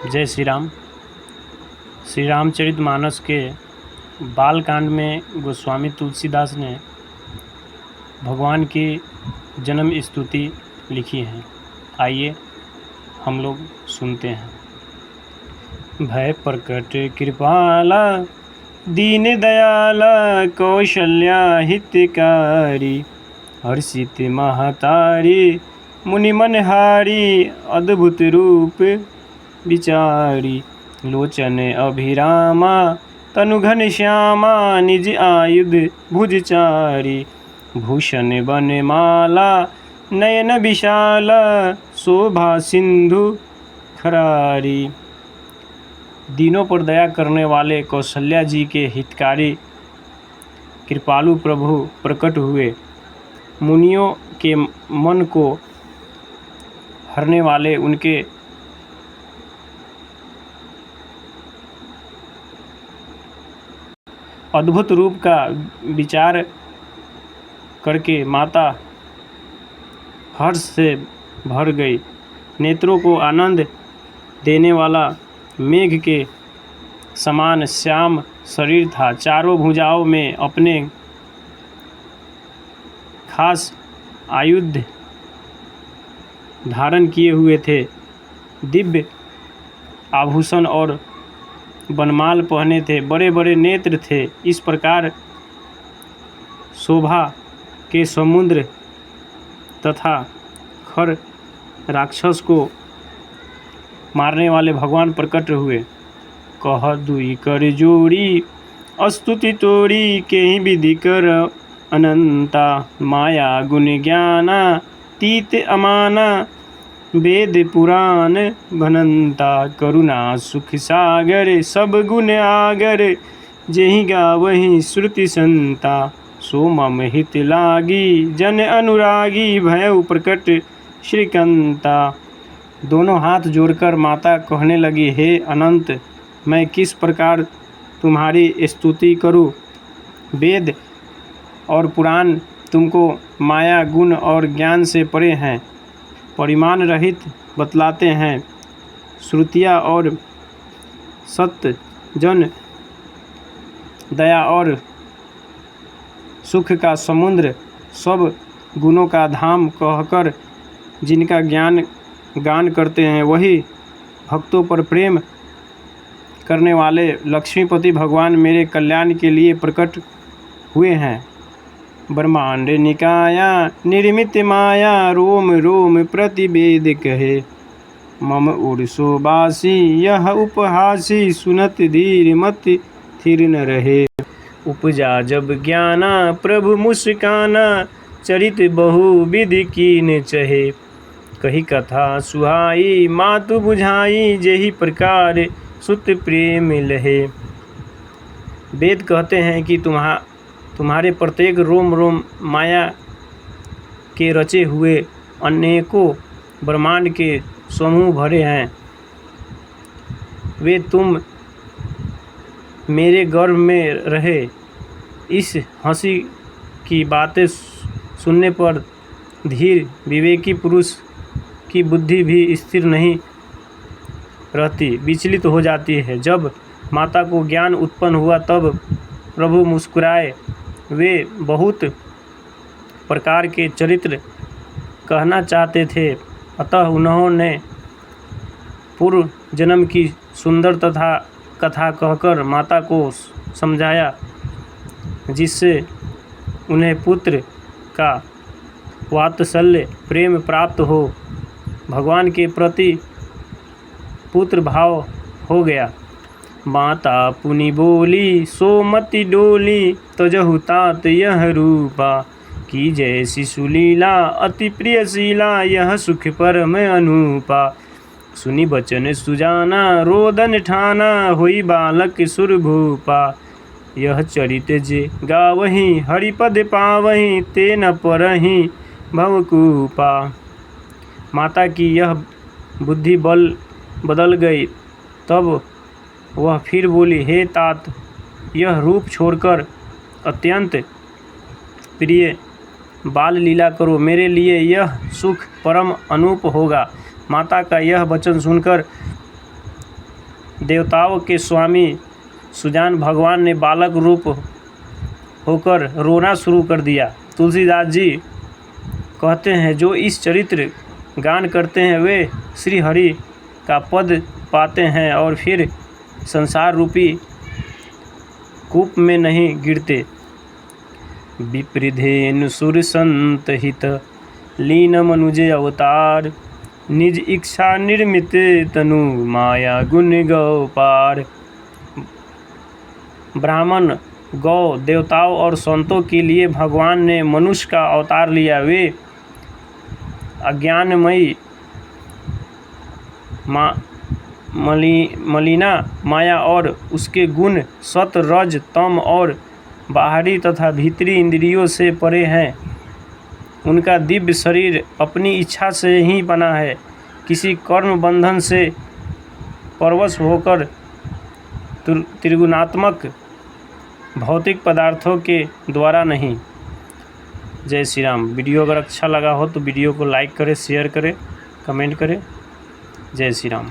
जय श्री राम। श्री रामचरितमानस के बालकांड में गोस्वामी तुलसीदास ने भगवान की जन्म स्तुति लिखी है। आइए हम लोग सुनते हैं। भय प्रकट कृपाला दीन दयाला कौशल्या हितकारी हर्षित महतारी मुनि मनहारी अद्भुत रूप विचारी लोचन अभिरामा तनु घन श्यामा निज आयुध भुजचारी भूषण बनमाला नयन विशाला शोभा सिंधु खरारी। दीनों पर दया करने वाले कौशल्या जी के हितकारी कृपालु प्रभु प्रकट हुए। मुनियों के मन को हरने वाले उनके अद्भुत रूप का विचार करके माता हर्ष से भर गई। नेत्रों को आनंद देने वाला मेघ के समान श्याम शरीर था। चारों भुजाओं में अपने खास आयुध धारण किए हुए थे। दिव्य आभूषण और बनमाल पहने थे। बड़े बड़े नेत्र थे। इस प्रकार शोभा के समुद्र तथा खर राक्षस को मारने वाले भगवान प्रकट हुए। कह दुई कर जोड़ी स्तुति तोड़ी केहि विधि कर अनंता माया गुण ज्ञाना तीत अमाना वेद पुराण भनंता करुणा सुख सागर सब गुण आगर जेहि गावहि श्रुति संता सो मम हित लागी जन अनुरागी भयउ प्रकट श्रीकंता। दोनों हाथ जोड़कर माता कहने लगी, हे अनंत, मैं किस प्रकार तुम्हारी स्तुति करूं। वेद और पुराण तुमको माया गुण और ज्ञान से परे हैं, परिमाण रहित बतलाते हैं। श्रुतियाँ और सत्य जन दया और सुख का समुद्र सब गुणों का धाम कहकर जिनका गान करते हैं, वही भक्तों पर प्रेम करने वाले लक्ष्मीपति भगवान मेरे कल्याण के लिए प्रकट हुए हैं। ब्रह्मांड निकाया निर्मित माया रोम रोम प्रतिवेद कहे मम उर्सो बासी यह उपहासी सुनत धीर मत थिर न रहे। उपजा जब ज्ञाना प्रभु मुस्काना चरित बहु विधि कीन चहे कही कथा सुहाई मातु बुझाई जेहि प्रकार सुत प्रेम लहे। वेद कहते हैं कि तुम्हारे प्रत्येक रोम रोम माया के रचे हुए अनेकों ब्रह्मांड के समूह भरे हैं। वे तुम मेरे गर्भ में रहे। इस हंसी की बातें सुनने पर धीर विवेकी पुरुष की बुद्धि भी स्थिर नहीं रहती, विचलित हो जाती है। जब माता को ज्ञान उत्पन्न हुआ तब प्रभु मुस्कुराए। वे बहुत प्रकार के चरित्र कहना चाहते थे, अतः उन्होंने पूर्व जन्म की सुंदर तथा कथा कहकर माता को समझाया, जिससे उन्हें पुत्र का वात्सल्य प्रेम प्राप्त हो। भगवान के प्रति पुत्र भाव हो गया। माता पुनि बोली सोमति डोली तजहु तात यह रूपा की जय शिशु लीला अति प्रियशीला यह सुख परम अनूपा। सुनि बचन सुजाना रोदन ठाना होई बालक सुरभूपा यह चरित जे गावहि हरिपद पावहि ते न परहि भवकूपा। माता की यह बुद्धि बदल गई। तब वह फिर बोली, हे तात, यह रूप छोड़कर अत्यंत प्रिय बाल लीला करो, मेरे लिए यह सुख परम अनूप होगा। माता का यह वचन सुनकर देवताओं के स्वामी सुजान भगवान ने बालक रूप होकर रोना शुरू कर दिया। तुलसीदास जी कहते हैं, जो इस चरित्र गान करते हैं वे श्री हरि का पद पाते हैं और फिर संसार रूपी कूप में नहीं गिरते। विप्रधेनु सुर संत हित लीन मनुज अवतार, निज इच्छा निर्मित तनु माया गुण गौ पार। ब्राह्मण, गौ, देवताओं और संतों के लिए भगवान ने मनुष्य का अवतार लिया। वे अज्ञानमयी मलिना माया और उसके गुण सत, रज, तम और बाहरी तथा भीतरी इंद्रियों से परे हैं। उनका दिव्य शरीर अपनी इच्छा से ही बना है, किसी कर्म बंधन से परवश होकर त्रिगुणात्मक भौतिक पदार्थों के द्वारा नहीं। जय श्री राम। वीडियो अगर अच्छा लगा हो तो वीडियो को लाइक करें, शेयर करें, कमेंट करें। जय श्री राम।